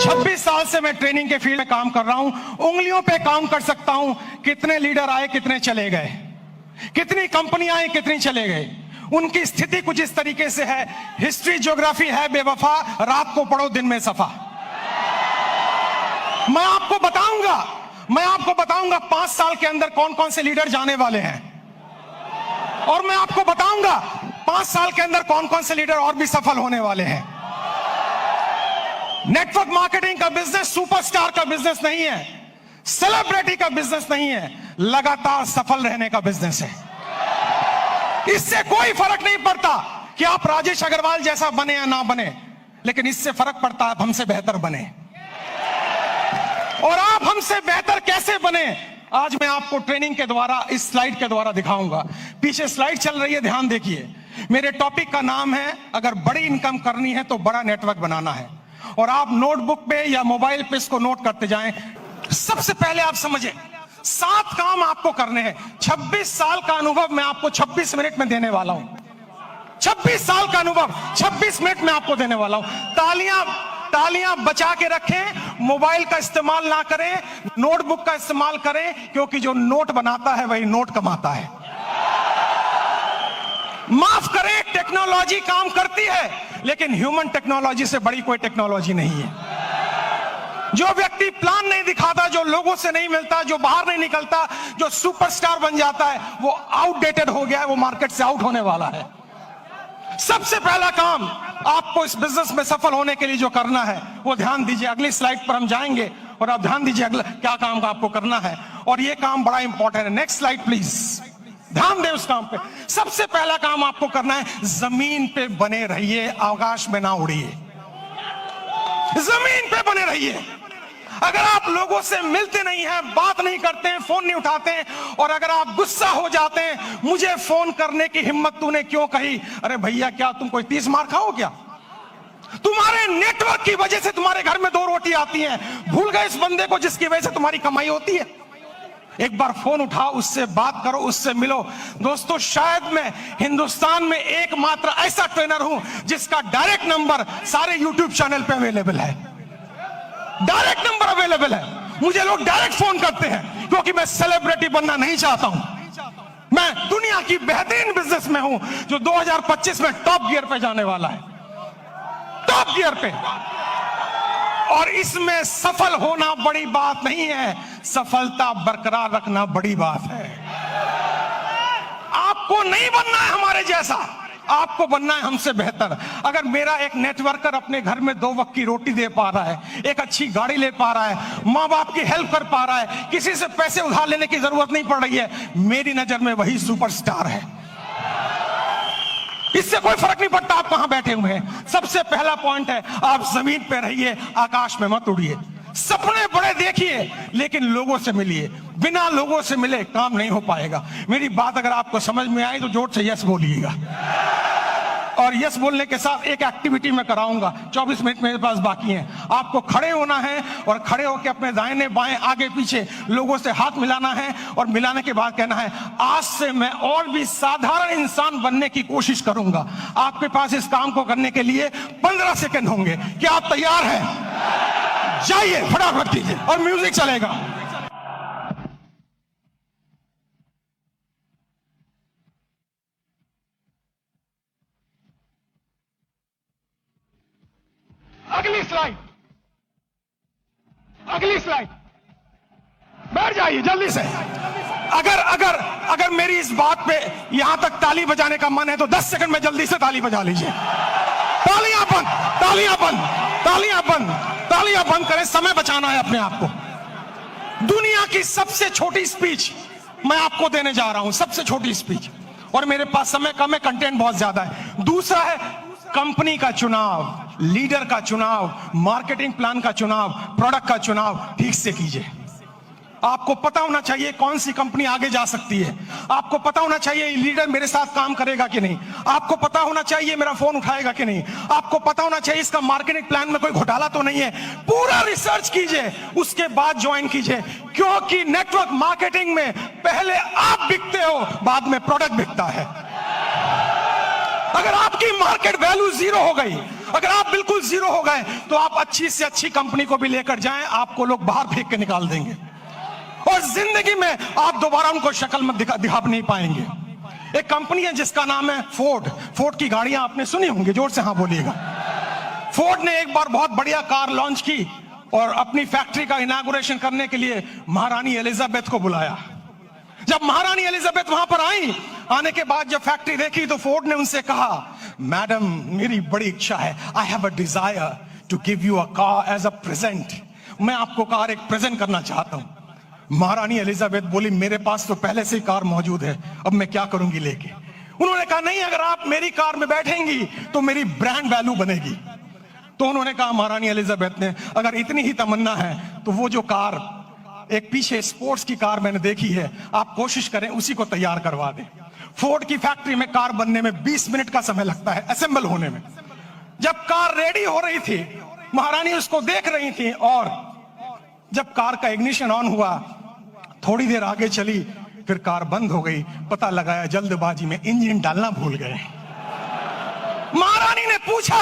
26 साल से मैं ट्रेनिंग के फील्ड में काम कर रहा हूं, उंगलियों पे काम कर सकता हूं कितने लीडर आए, कितने चले गए, कितनी कंपनियां आई, कितनी चले गए। उनकी स्थिति कुछ इस तरीके से है, हिस्ट्री ज्योग्राफी है बेवफा, रात को पढ़ो दिन में सफा। मैं आपको बताऊंगा 5 साल के अंदर कौन कौन से लीडर जाने वाले हैं, और मैं आपको बताऊंगा 5 साल के अंदर कौन कौन से लीडर और भी सफल होने वाले हैं। नेटवर्क मार्केटिंग का बिजनेस सुपरस्टार का बिजनेस नहीं है, सेलिब्रिटी का बिजनेस नहीं है, लगातार सफल रहने का बिजनेस है। इससे कोई फर्क नहीं पड़ता कि आप राजेश अग्रवाल जैसा बने या ना बने, लेकिन इससे फर्क पड़ता है आप हमसे बेहतर बने। और आप हमसे बेहतर कैसे बने, आज मैं आपको ट्रेनिंग के द्वारा, इस स्लाइड के द्वारा दिखाऊंगा। पीछे स्लाइड चल रही है, ध्यान देखिए। मेरे टॉपिक का नाम है, अगर बड़ी इनकम करनी है तो बड़ा नेटवर्क बनाना है। और आप नोटबुक पे या मोबाइल पे इसको नोट करते जाएं। सबसे पहले आप समझें, 7 काम आपको करने हैं। 26 साल का अनुभव मैं आपको 26 मिनट में देने वाला हूं। 26 साल का अनुभव 26 मिनट में आपको देने वाला हूं। तालियां बचा के रखें, मोबाइल का इस्तेमाल ना करें, नोटबुक का इस्तेमाल करें, क्योंकि जो नोट बनाता है वही नोट कमाता है। माफ करें, टेक्नोलॉजी काम करती है, लेकिन ह्यूमन टेक्नोलॉजी से बड़ी कोई टेक्नोलॉजी नहीं है। जो व्यक्ति प्लान नहीं दिखाता, जो लोगों से नहीं मिलता, जो बाहर नहीं निकलता, जो सुपरस्टार बन जाता है, वो आउटडेटेड हो गया है, वो मार्केट से आउट होने वाला है। सबसे पहला काम आपको इस बिजनेस में सफल होने के लिए जो करना है वो ध्यान दीजिए। अगली स्लाइड पर हम जाएंगे और आप ध्यान दीजिए अगला क्या काम का आपको करना है, और ये काम बड़ा इंपॉर्टेंट है। नेक्स्ट स्लाइड प्लीज, ध्यान दें उस काम पे। सबसे पहला काम आपको करना है, जमीन पे बने रहिए, आकाश में ना उड़िए। जमीन पे बने रहिए। अगर आप लोगों से मिलते नहीं हैं, बात नहीं करते हैं, फोन नहीं उठाते हैं, और अगर आप गुस्सा हो जाते हैं, मुझे फोन करने की हिम्मत तूने क्यों कही, अरे भैया क्या तुम कोई 30 मार खाओ क्या? तुम्हारे नेटवर्क की वजह से तुम्हारे घर में 2 रोटी आती हैं। भूल गए इस बंदे को जिसकी वजह से तुम्हारी कमाई होती है? एक बार फोन उठाओ, उससे बात करो, उससे मिलो। दोस्तों, शायद मैं हिंदुस्तान में एकमात्र ऐसा ट्रेनर हूं जिसका डायरेक्ट नंबर सारे यूट्यूब चैनल पे अवेलेबल है। डायरेक्ट नंबर अवेलेबल है। मुझे लोग डायरेक्ट फोन करते हैं, क्योंकि मैं सेलिब्रिटी बनना नहीं चाहता हूं। मैं दुनिया की बेहतरीन बिजनेस में हूं, जो 2025 में टॉप गियर पे जाने वाला है, टॉप गियर पे। और इसमें सफल होना बड़ी बात नहीं है, सफलता बरकरार रखना बड़ी बात है। आपको नहीं बनना है हमारे जैसा, आपको बनना है हमसे बेहतर। अगर मेरा एक नेटवर्कर अपने घर में 2 वक्त की रोटी दे पा रहा है, एक अच्छी गाड़ी ले पा रहा है, माँ बाप की हेल्प कर पा रहा है, किसी से पैसे उधार लेने की जरूरत नहीं पड़ रही है, मेरी नजर में वही सुपरस्टार है। इससे कोई फर्क नहीं पड़ता आप कहां बैठे हुए हैं। सबसे पहला पॉइंट है, आप जमीन पे रहिए, आकाश में मत उड़िए। सपने बड़े देखिए, लेकिन लोगों से मिलिए। बिना लोगों से मिले काम नहीं हो पाएगा। मेरी बात अगर आपको समझ में आई तो जोर से यस बोलिएगा। और यस बोलने के साथ एक एक्टिविटी मैं कराऊंगा। 24 मिनट मेरे पास बाकी हैं। आपको खड़े होना है और खड़े होकर अपने दाहिने बाएं आगे पीछे लोगों से हाथ मिलाना है, और मिलाने के बाद कहना है, आज से मैं और भी साधारण इंसान बनने की कोशिश करूंगा। आपके पास इस काम को करने के लिए 15 सेकंड होंगे। क्या आप तैयार हैं? जाइए, फटाफट कीजिए, और म्यूजिक चलेगा। अगली स्लाइड, अगली स्लाइड, बैठ जाइए जल्दी से। अगर मेरी इस बात पे यहां तक ताली बजाने का मन है तो 10 सेकंड में जल्दी से ताली बजा लीजिए। तालियां बंद, तालियां बंद, तालियां बंद, तालियां बंद करें, समय बचाना है अपने आप को। दुनिया की सबसे छोटी स्पीच मैं आपको देने जा रहा हूं, सबसे छोटी स्पीच, और मेरे पास समय कम है, कंटेंट बहुत ज्यादा है। दूसरा है कंपनी का चुनाव, लीडर का चुनाव, मार्केटिंग प्लान का चुनाव, प्रोडक्ट का चुनाव ठीक से कीजिए। आपको पता होना चाहिए कौन सी कंपनी आगे जा सकती है। आपको पता होना चाहिए लीडर मेरे साथ काम करेगा कि नहीं। आपको पता होना चाहिए मेरा फोन उठाएगा कि नहीं। आपको पता होना चाहिए इसका मार्केटिंग प्लान में कोई घोटाला तो नहीं है। पूरा रिसर्च कीजिए, उसके बाद ज्वाइन कीजिए, क्योंकि नेटवर्क मार्केटिंग में पहले आप बिकते हो, बाद में प्रोडक्ट बिकता है। अगर आपकी मार्केट वैल्यू 0 हो गई, अगर आप बिल्कुल जीरो हो गए तो आप अच्छी से अच्छी कंपनी को भी लेकर जाएं, आपको लोग बाहर फेंक के निकाल देंगे और जिंदगी में आप दोबारा उनको शक्ल में दिखा नहीं पाएंगे। एक कंपनी है जिसका नाम है फोर्ड। फोर्ड की गाड़ियां आपने सुनी होंगी, जोर से हाँ बोलिएगा। फोर्ड ने एक बार बहुत बढ़िया कार लॉन्च की और अपनी फैक्ट्री का इनॉग्रेशन करने के लिए महारानी एलिजाबेथ को बुलाया। जब महारानी एलिजाबेथ वहां पर आई, आने के बाद जब फैक्ट्री देखी तो फोर्ड ने उनसे कहा, मैडम मेरी बड़ी इच्छा है, I have a desire to give you a car as a present. मैं आपको कार एक प्रेजेंट करना चाहता हूं। महारानी एलिजाबेथ बोली, मेरे पास तो पहले से ही कार मौजूद है, अब मैं क्या करूंगी लेके। उन्होंने कहा, नहीं, अगर आप मेरी कार में बैठेंगी तो मेरी ब्रांड वैल्यू बनेगी। तो उन्होंने कहा, महारानी एलिजाबेथ ने, अगर इतनी ही तमन्ना है तो वो जो कार एक पीछे स्पोर्ट्स की कार मैंने देखी है, आप कोशिश करें उसी को तैयार करवा दें। फोर्ड की फैक्ट्री में कार बनने में 20 मिनट का समय लगता है असेंबल होने में। जब कार रेडी हो रही थी, महारानी उसको देख रही थी और जब कार का इग्निशन ऑन हुआ, थोड़ी देर आगे चली, फिर कार बंद हो गई। पता लगाया जल्दबाजी में इंजन डालना भूल गए। महारानी ने पूछा,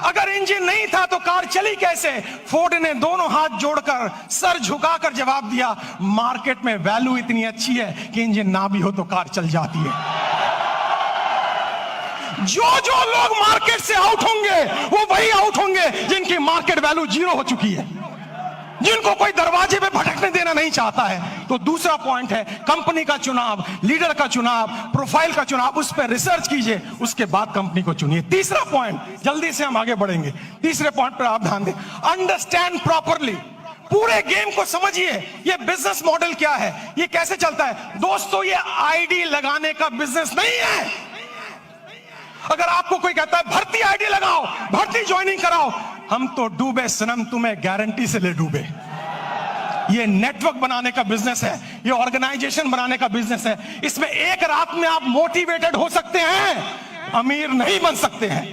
अगर इंजन नहीं था तो कार चली कैसे? फोर्ड ने दोनों हाथ जोड़कर सर झुकाकर जवाब दिया, मार्केट में वैल्यू इतनी अच्छी है कि इंजन ना भी हो तो कार चल जाती है। जो लोग मार्केट से आउट होंगे वो वही आउट होंगे जिनकी मार्केट वैल्यू जीरो हो चुकी है, जिनको कोई दरवाजे पे भटकने देना नहीं चाहता है। तो दूसरा पॉइंट है कंपनी का चुनाव, लीडर का चुनाव, प्रोफाइल का चुनाव, उस पर रिसर्च कीजिए, उसके बाद कंपनी को चुनिए। तीसरा पॉइंट, जल्दी से हम आगे बढ़ेंगे, तीसरे पॉइंट पर आप ध्यान दें, अंडरस्टैंड प्रॉपरली। पूरे गेम को समझिए, ये बिजनेस मॉडल क्या है, ये कैसे चलता है। दोस्तों, ये आईडी लगाने का बिजनेस नहीं है। अगर आपको कोई कहता है भर्ती आईडी लगाओ, भर्ती ज्वाइनिंग कराओ, हम तो डूबे सनम, तुम्हें गारंटी से ले डूबे। ये नेटवर्क बनाने का बिजनेस है, ये ऑर्गेनाइजेशन बनाने का बिजनेस है। इसमें एक रात में आप मोटिवेटेड हो सकते हैं, अमीर नहीं बन सकते हैं।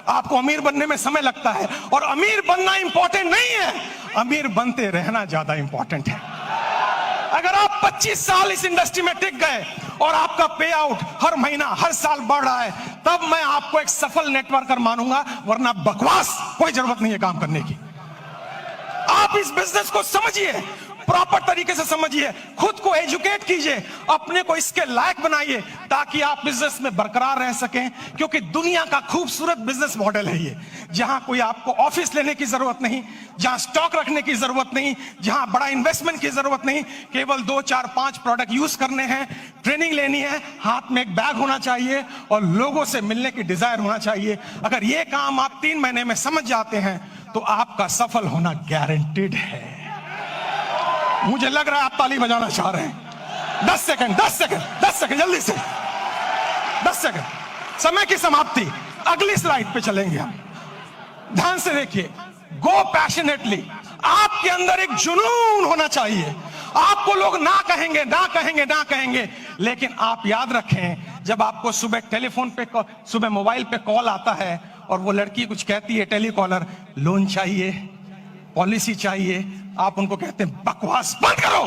आपको अमीर बनने में समय लगता है और अमीर बनना इंपॉर्टेंट नहीं है, अमीर बनते रहना ज्यादा इंपॉर्टेंट है। अगर आप 25 साल इस इंडस्ट्री में टिक गए और आपका पे आउट हर महीना हर साल बढ़ रहा है, तब मैं आपको एक सफल नेटवर्कर मानूंगा, वरना बकवास कोई जरूरत नहीं है काम करने की। आप इस बिजनेस को समझिए, प्रॉपर तरीके से समझिए, खुद को एजुकेट कीजिए, अपने को इसके लायक बनाइए ताकि आप बिजनेस में बरकरार रह सकें। क्योंकि दुनिया का खूबसूरत बिजनेस मॉडल है ये, जहां कोई आपको ऑफिस लेने की जरूरत नहीं, जहां स्टॉक रखने की जरूरत नहीं, जहां बड़ा इन्वेस्टमेंट की जरूरत नहीं, केवल 2, 4, 5 प्रोडक्ट यूज करने हैं, ट्रेनिंग लेनी है, हाथ में एक बैग होना चाहिए और लोगों से मिलने की डिजायर होना चाहिए। अगर ये काम आप 3 महीने में समझ जाते हैं तो आपका सफल होना गारंटेड है। मुझे लग रहा है आप ताली बजाना चाह रहे हैं। 10 सेकंड जल्दी से, 10 सेकंड, समय की समाप्ति। अगली स्लाइड पे चलेंगे हम। ध्यान से देखिए, गो पैशनेटली। आपके अंदर एक जुनून होना चाहिए। आपको लोग ना कहेंगे, लेकिन आप याद रखें, जब आपको सुबह टेलीफोन पे, सुबह मोबाइल पे कॉल आता है और वो लड़की कुछ कहती है, टेलीकॉलर, लोन चाहिए, पॉलिसी चाहिए, आप उनको कहते हैं बकवास बंद करो,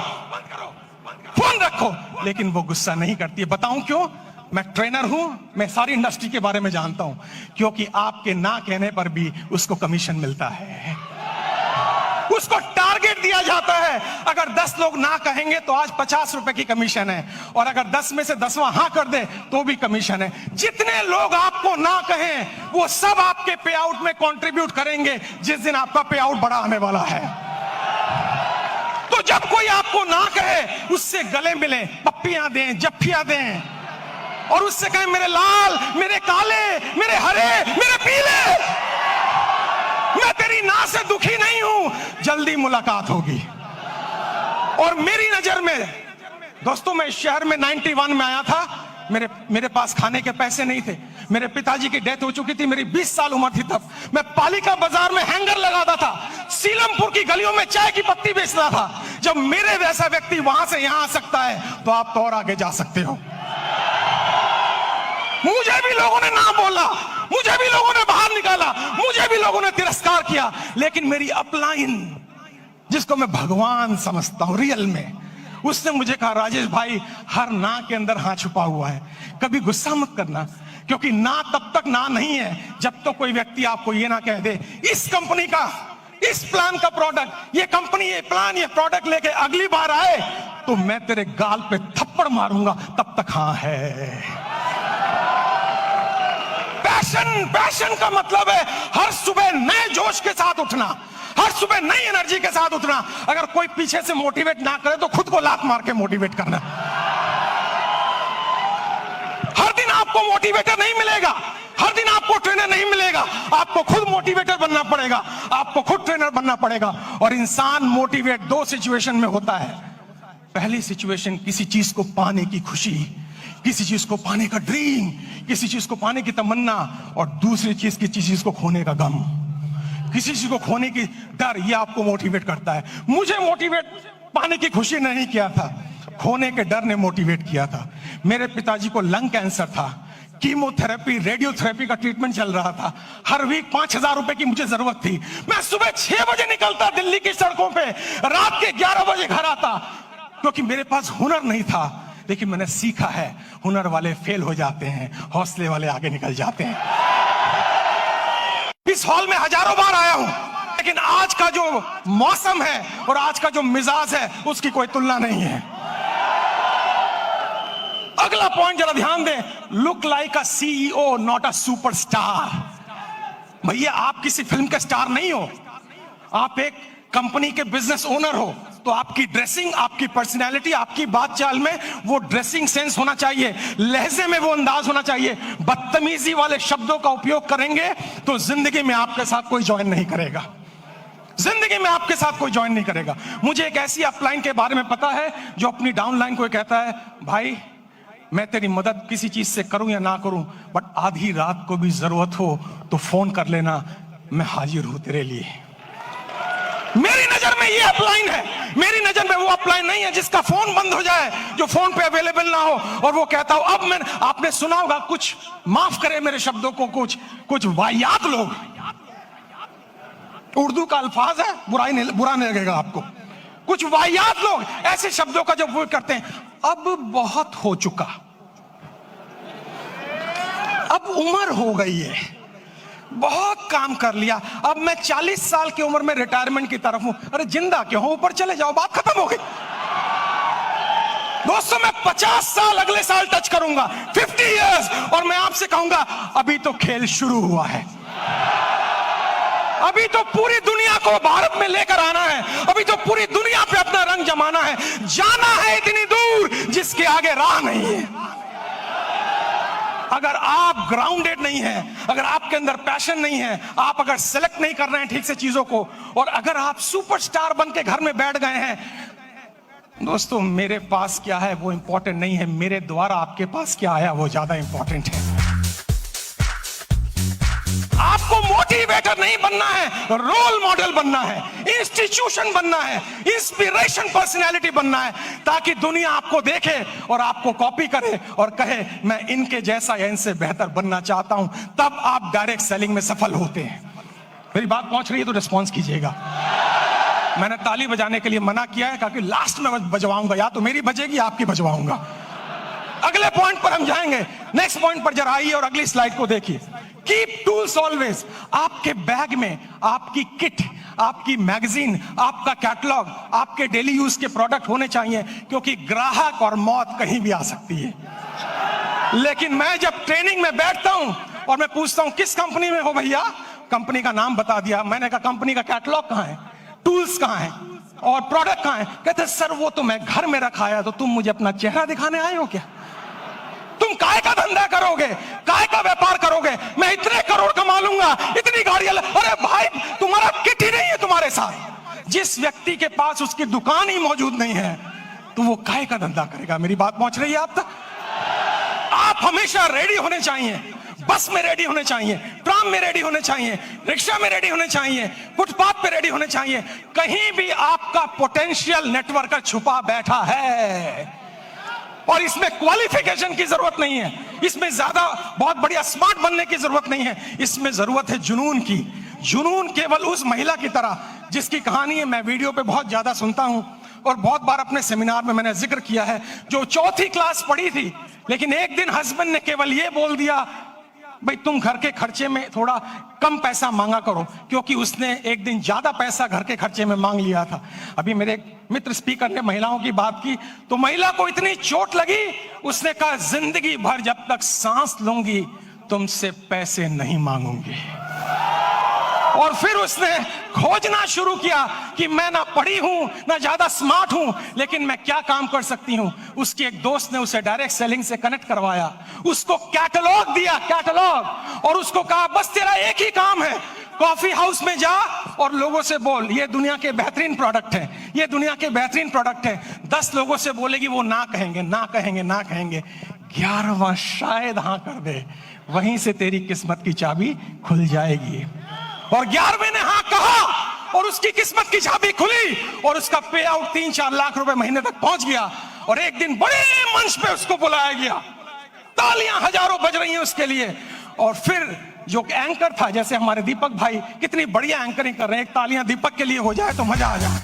फोन रखो, लेकिन वो गुस्सा नहीं करती है। बताऊं क्यों? मैं ट्रेनर हूं, मैं सारी इंडस्ट्री के बारे में जानता हूं। क्योंकि आपके ना कहने पर भी उसको कमीशन मिलता है, उसको टारगेट दिया जाता है। अगर 10 लोग ना कहेंगे तो आज 50 रुपए की कमीशन है, और अगर 10 में से 10वां हाँ कर दे तो भी कमीशन है। जितने लोग आपको ना कहें वो सब आपके पे आउट में कंट्रीब्यूट करेंगे जिस दिन आपका पे आउट बड़ा आने वाला है। तो जब कोई आपको ना कहे, उससे गले मिले, पप्पियां दें, जफ्फियां दें, और उससे कहें मेरे लाल, मेरे काले, मेरे हरे, मेरे पीले, मैं तेरी ना से दुखी नहीं हूं, जल्दी मुलाकात होगी। और मेरी नजर में दोस्तों, मैं इस शहर में 91 में आया था, मेरे पास खाने के पैसे नहीं थे, मेरे पिताजी की डेथ हो चुकी थी, मेरी 20 साल उम्र थी तब। मैं पालिका बाजार में हैंगर लगाता था, सीलमपुर की गलियों में चाय की पत्ती बेचता था। जब मेरे वैसा व्यक्ति वहां से यहां आ सकता है तो आप तो और आगे जा सकते हो। मुझे भी लोगों ने ना बोला, मुझे भी लोगों ने बाहर निकाला, मुझे भी लोगों ने तिरस्कार किया, लेकिन मेरी अपलाइन, जिसको मैं भगवान समझता हूं रियल में, उसने मुझे कहा, राजेश भाई, हर ना के अंदर हाँ छुपा हुआ है, कभी गुस्सा मत करना, क्योंकि ना तब तक ना नहीं है जब तक कोई व्यक्ति आपको ये ना कह दे इस कंपनी का, इस प्लान का प्रोडक्ट, ये कंपनी, ये प्लान, ये प्रोडक्ट लेके अगली बार आए तो मैं तेरे गाल पे थप्पड़ मारूंगा, तब तक हाँ है। पैशन का मतलब है हर सुबह नए जोश के साथ उठना, हर सुबह नई एनर्जी के साथ उठना। अगर कोई पीछे से मोटिवेट ना करे तो खुद को लात मार के मोटिवेट करना। हर दिन आपको मोटिवेटर नहीं मिलेगा, हर दिन आपको ट्रेनर नहीं मिलेगा, आपको खुद मोटिवेटर बनना पड़ेगा, आपको खुद ट्रेनर बनना पड़ेगा। और इंसान मोटिवेट दो सिचुएशन में होता है। पहली सिचुएशन किसी चीज को पाने की खुशी, किसी चीज को पाने का ड्रीम, किसी चीज को पाने की तमन्ना, और दूसरी चीज किसी चीज को खोने का गम, किसी चीज को खोने की डर। ये आपको मोटिवेट करता है। मुझे मोटिवेट पाने की खुशी नहीं किया था, खोने के डर ने मोटिवेट किया था। मेरे पिताजी को लंग कैंसर था, कीमोथेरेपी, रेडियोथेरेपी का ट्रीटमेंट चल रहा था। हर वीक 5,000 रुपए की मुझे जरूरत थी। मैं सुबह 6 बजे निकलता दिल्ली की सड़कों पे, रात के 11 बजे घर आता, क्योंकि मेरे पास हुनर नहीं था। लेकिन मैंने सीखा है, हुनर वाले फेल हो जाते हैं, हौसले वाले आगे निकल जाते हैं। इस हॉल में हजारों बार आया हूं, लेकिन आज का जो मौसम है और आज का जो मिजाज है उसकी कोई तुलना नहीं है। अगला पॉइंट जरा ध्यान दें, look like a CEO not a superstar. भैया आप किसी फिल्म के स्टार नहीं हो, आप एक कंपनी के बिजनेस ओनर हो, तो आपकी ड्रेसिंग, आपकी पर्सनैलिटी, आपकी बात चाल में वो ड्रेसिंग सेंस होना चाहिए, लहजे में वो अंदाज होना चाहिए। बदतमीजी वाले शब्दों का उपयोग करेंगे तो जिंदगी में आपके साथ कोई ज्वाइन नहीं करेगा, जिंदगी में आपके साथ कोई ज्वाइन नहीं करेगा। मुझे एक ऐसी अपलाइन के बारे में पता है जो अपनी डाउनलाइन को कहता है, भाई मैं तेरी मदद किसी चीज से करूं या ना करूं, बट आधी रात को भी जरूरत हो तो फोन कर लेना, मैं हाजिर हूं तेरे लिए। मेरी नजर में ये अपलाइन है, मेरी नजर में वो अपलाइन नहीं है जिसका फोन बंद हो जाए, जो फोन पे अवेलेबल ना हो और वो कहता हो। अब मैं, आपने सुना होगा, कुछ माफ करे मेरे शब्दों को, कुछ वाहियात लोग, उर्दू का अल्फाज है, बुरा नहीं लगेगा आपको, कुछ वाहियात लोग ऐसे शब्दों का जो उपयोग करते हैं, अब बहुत हो चुका, अब उम्र हो गई है, बहुत काम कर लिया, अब मैं 40 साल की उम्र में रिटायरमेंट की तरफ हूं। अरे जिंदा क्यों हो, ऊपर चले जाओ, बात खत्म हो गई। दोस्तों मैं 50 साल अगले साल टच करूंगा, 50 इयर्स, और मैं आपसे कहूंगा अभी तो खेल शुरू हुआ है, अभी तो पूरी दुनिया को भारत में लेकर आना है, अभी तो पूरी दुनिया पे अपना रंग जमाना है, जाना है इतनी दूर जिसके आगे राह नहीं है। अगर आप ग्राउंडेड नहीं हैं, अगर आपके अंदर पैशन नहीं है, आप अगर सेलेक्ट नहीं कर रहे हैं ठीक से चीजों को, और अगर आप सुपरस्टार बन के घर में बैठ गए हैं, दोस्तों मेरे पास क्या है वो इंपॉर्टेंट नहीं है, मेरे द्वारा आपके पास क्या आया वो ज्यादा इंपॉर्टेंट है। आपको मोटिवेटर नहीं बनना है, रोल मॉडल बनना है, इंस्टीट्यूशन बनना है, इंस्पिरेशन पर्सनैलिटी बनना है, ताकि दुनिया आपको देखे और आपको कॉपी करे और कहे मैं इनके जैसा या इनसे बेहतर बनना चाहता हूं। तब आप डायरेक्ट सेलिंग में सफल होते हैं। मेरी बात पहुंच रही है तो रिस्पॉन्स कीजिएगा। मैंने ताली बजाने के लिए मना किया है क्योंकि लास्ट में बजवाऊंगा, या तो मेरी बजेगी या आपकी बजवाऊंगा। अगले पॉइंट पर हम जाएंगे, नेक्स्ट पॉइंट पर जरा आइए और अगली स्लाइड को देखिए। Keep tools always. आपके बैग में आपकी किट, आपकी मैगजीन, आपका कैटलॉग, आपके डेली यूज के प्रोडक्ट होने चाहिए, क्योंकि ग्राहक और मौत कहीं भी आ सकती है। लेकिन मैं जब ट्रेनिंग में बैठता हूं और मैं पूछता हूं किस कंपनी में हो भैया, कंपनी का नाम बता दिया, मैंने कहा कंपनी का कैटलॉग कहां है, टूल्स कहां है और प्रोडक्ट कहां है? कहते सर वो तो मैं घर में रखा है, तो तुम मुझे अपना चेहरा दिखाने आए हो क्या? तुम काय का धंधा करोगे, काय का व्यापार करोगे? मैं इतने करोड़ कमा लूंगा, इतनी गाड़ियां। अरे भाई तुम्हारा किट ही नहीं है तुम्हारे साथ। जिस व्यक्ति के पास उसकी दुकान ही मौजूद नहीं है तो वो काय का धंधा करेगा? मेरी बात पहुंच रही है आप तक? आप हमेशा रेडी होने चाहिए, बस में रेडी होने चाहिए, ट्राम में रेडी होने चाहिए, रिक्शा में रेडी होने चाहिए, फुटपाथ पे रेडी होने चाहिए। कहीं भी आपका पोटेंशियल नेटवर्कर छुपा बैठा है और इसमें क्वालिफिकेशन की जरूरत नहीं है, इसमें ज्यादा बहुत बढ़िया स्मार्ट बनने की जरूरत नहीं है, इसमें जरूरत है जुनून की। जुनून केवल उस महिला की तरह जिसकी कहानी है मैं वीडियो पे बहुत ज्यादा सुनता हूं और बहुत बार अपने सेमिनार में मैंने जिक्र किया है, जो 4th क्लास पढ़ी थी, लेकिन एक दिन हस्बैंड ने केवल ये बोल दिया भाई तुम घर के खर्चे में थोड़ा कम पैसा मांगा करो, क्योंकि उसने एक दिन ज्यादा पैसा घर के खर्चे में मांग लिया था। अभी मेरे एक मित्र स्पीकर ने महिलाओं की बात की, तो महिला को इतनी चोट लगी, उसने कहा जिंदगी भर जब तक सांस लूंगी तुमसे पैसे नहीं मांगूंगी। और फिर उसने खोजना शुरू किया कि मैं ना पढ़ी हूं ना ज्यादा स्मार्ट हूं, लेकिन मैं क्या काम कर सकती हूं। उसके एक दोस्त ने उसे डायरेक्ट सेलिंग से कनेक्ट करवाया, उसको कैटलॉग दिया, कैटलॉग, और उसको कहा बस तेरा एक ही काम है, कॉफी हाउस में जा और लोगों से बोल ये दुनिया के बेहतरीन प्रोडक्ट है, ये दुनिया के बेहतरीन प्रोडक्ट है। 10 लोगों से बोलेगी, वो ना कहेंगे, ना कहेंगे, ना कहेंगे, 11वां शायद हाँ कर दे, वहीं से तेरी किस्मत की चाबी खुल जाएगी। और 11वें ने हाँ कहा और उसकी किस्मत की चाबी खुली और उसका पे आउट 3-4 लाख रुपए महीने तक पहुंच गया। और एक दिन बड़े मंच पे उसको बुलाया गया, तालियां हजारों बज रही हैं उसके लिए। और फिर जो एंकर था, जैसे हमारे दीपक भाई कितनी बढ़िया एंकरिंग कर रहे हैं, एक तालियां दीपक के लिए हो जाए तो मजा आ जाए।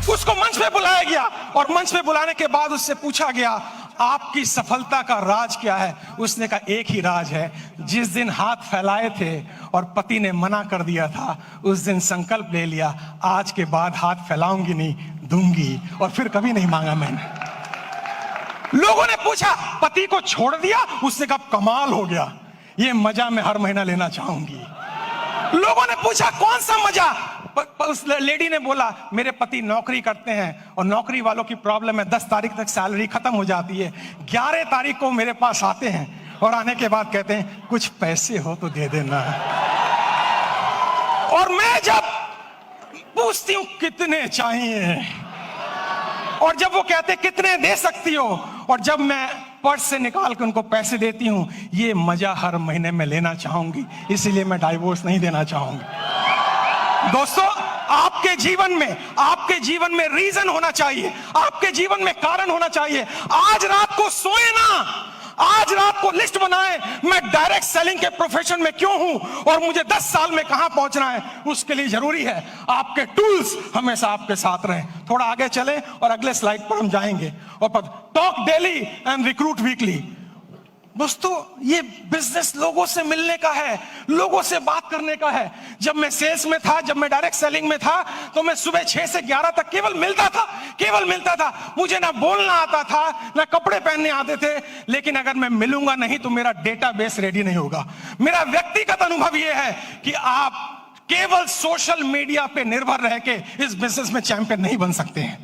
उसको मंच पे बुलाया गया और मंच पे बुलाने के बाद उससे पूछा गया आपकी सफलता का राज क्या है। उसने कहा एक ही राज है, जिस दिन हाथ फैलाए थे और पति ने मना कर दिया था, उस दिन संकल्प ले लिया आज के बाद हाथ फैलाऊंगी नहीं, दूंगी, और फिर कभी नहीं मांगा मैंने। लोगों ने पूछा पति को छोड़ दिया, उसने कहा कमाल हो गया, ये मजा मैं हर महीना लेना चाहूंगी। लोगों ने पूछा कौन सा मजा, उस लेडी ने बोला मेरे पति नौकरी करते हैं और नौकरी वालों की प्रॉब्लम है, 10 तारीख तक सैलरी खत्म हो जाती है, 11 तारीख को मेरे पास आते हैं और आने के बाद कहते हैं कुछ पैसे हो तो दे देना। और मैं जब पूछती हूं कितने चाहिए, और जब वो कहते कितने दे सकती हो, और जब मैं पर्स से निकाल के उनको पैसे देती हूं, ये मजा हर महीने में लेना चाहूंगी, इसीलिए मैं डाइवोर्स नहीं देना चाहूंगी। दोस्तों, आपके जीवन में रीजन होना चाहिए, आपके जीवन में कारण होना चाहिए। आज रात को सोए ना, आज रात को लिस्ट बनाए मैं डायरेक्ट सेलिंग के प्रोफेशन में क्यों हूं और मुझे 10 साल में कहां पहुंचना है। उसके लिए जरूरी है आपके टूल्स हमेशा आपके साथ रहें। थोड़ा आगे चलें और अगले स्लाइड पर हम जाएंगे। और talk daily and recruit weekly. दोस्तों, ये बिजनेस लोगों से मिलने का है, लोगों से बात करने का है। जब मैं सेल्स में था, जब मैं डायरेक्ट सेलिंग में था, तो मैं सुबह 6 से 11 तक केवल मिलता था। मुझे ना बोलना आता था, ना कपड़े पहनने आते थे, लेकिन अगर मैं मिलूंगा नहीं तो मेरा डेटाबेस रेडी नहीं होगा। मेरा व्यक्तिगत अनुभव यह है कि आप केवल सोशल मीडिया पे निर्भर रह के इस बिजनेस में चैंपियन नहीं बन सकते हैं,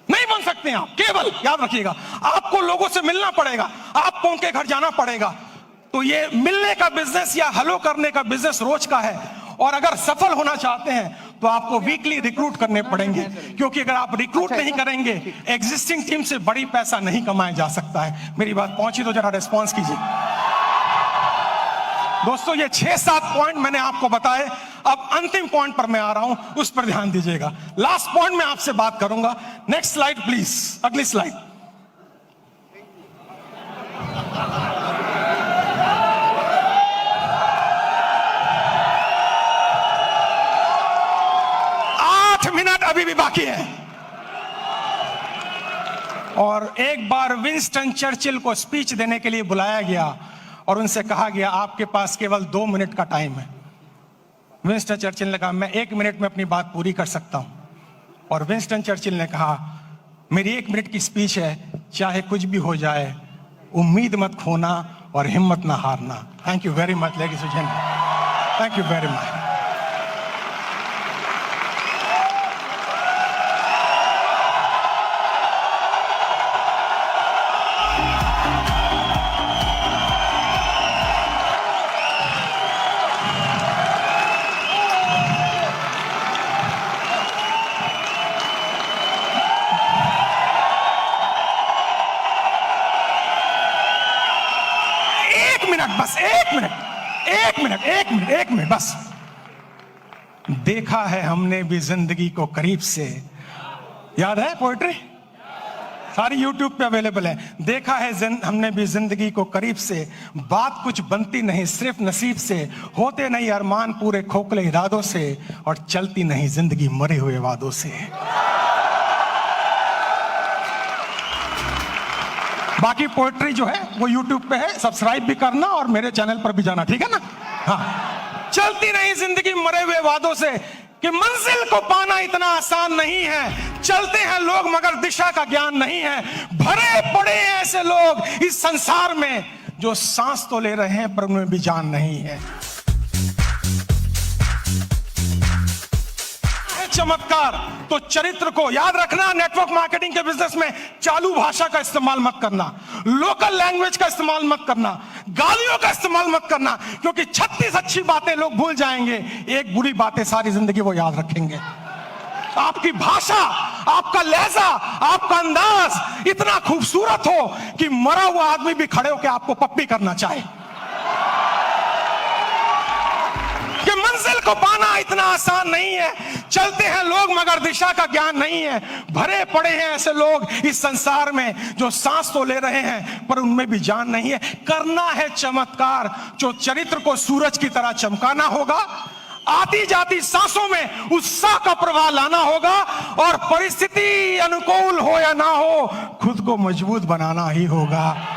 नहीं बन सकते हैं आप। केवल याद रखिएगा, आपको लोगों से मिलना पड़ेगा, आपको उनके घर जाना पड़ेगा। तो ये मिलने का बिजनेस या हेलो करने का बिजनेस रोज का है। और अगर सफल होना चाहते हैं तो आपको वीकली रिक्रूट करने पड़ेंगे, क्योंकि अगर आप रिक्रूट नहीं करेंगे, एग्जिस्टिंग टीम से बड़ी पैसा नहीं कमाया जा सकता है। मेरी बात पहुंची तो जरा रिस्पॉन्स कीजिए। दोस्तों, ये 6-7 पॉइंट मैंने आपको बताए। अब अंतिम पॉइंट पर मैं आ रहा हूं, उस पर ध्यान दीजिएगा। लास्ट पॉइंट में आपसे बात करूंगा। नेक्स्ट स्लाइड प्लीज, अगली स्लाइड। मिनट अभी भी बाकी है। और एक बार विंस्टन चर्चिल को स्पीच देने के लिए बुलाया गया और उनसे कहा गया आपके पास केवल 2 मिनट का टाइम है। विंस्टन चर्चिल ने कहा मैं 1 मिनट में अपनी बात पूरी कर सकता हूं। और विंस्टन चर्चिल ने कहा मेरी 1 मिनट की स्पीच है, चाहे कुछ भी हो जाए उम्मीद मत खोना और हिम्मत ना हारना। Thank you very much ladies and gentleman, thank you very much. बस एक मिनट बस। देखा है हमने भी जिंदगी को करीब से, याद है पोएट्री, सारी यूट्यूब पे अवेलेबल है। देखा है हमने भी जिंदगी को करीब से, बात कुछ बनती नहीं सिर्फ नसीब से, होते नहीं अरमान पूरे खोखले इरादों से, और चलती नहीं जिंदगी मरे हुए वादों से। बाकी पोएट्री जो है वो यूट्यूब पे है, सब्सक्राइब भी करना और मेरे चैनल पर भी जाना, ठीक है ना? हाँ, चलती नहीं जिंदगी मरे हुए वादों से कि मंजिल को पाना इतना आसान नहीं है। चलते हैं लोग मगर दिशा का ज्ञान नहीं है। भरे पड़े हैं ऐसे लोग इस संसार में जो सांस तो ले रहे हैं पर उनमें भी जान नहीं है। चमत्कार तो चरित्र को याद रखना। नेटवर्क मार्केटिंग के बिजनेस में चालू भाषा का इस्तेमाल मत करना, लोकल लैंग्वेज का इस्तेमाल मत करना, गालियों का इस्तेमाल मत करना, क्योंकि 36 अच्छी बातें लोग भूल जाएंगे, एक बुरी बातें सारी जिंदगी वो याद रखेंगे। आपकी भाषा, आपका लहजा, आपका अंदाज इतना खूबसूरत हो कि मरा हुआ आदमी भी खड़े होकर आपको पप्पी करना चाहे। कि मंजिल को पाना इतना आसान नहीं है। चलते हैं लोग मगर दिशा का ज्ञान नहीं है। भरे पड़े हैं ऐसे लोग इस संसार में जो सांस तो ले रहे हैं पर उनमें भी जान नहीं है। करना है चमत्कार, जो चरित्र को सूरज की तरह चमकाना होगा। आती जाती सांसों में उत्साह का प्रवाह लाना होगा और परिस्थिति अनुकूल हो या ना हो, खुद को मजबूत बनाना ही होगा।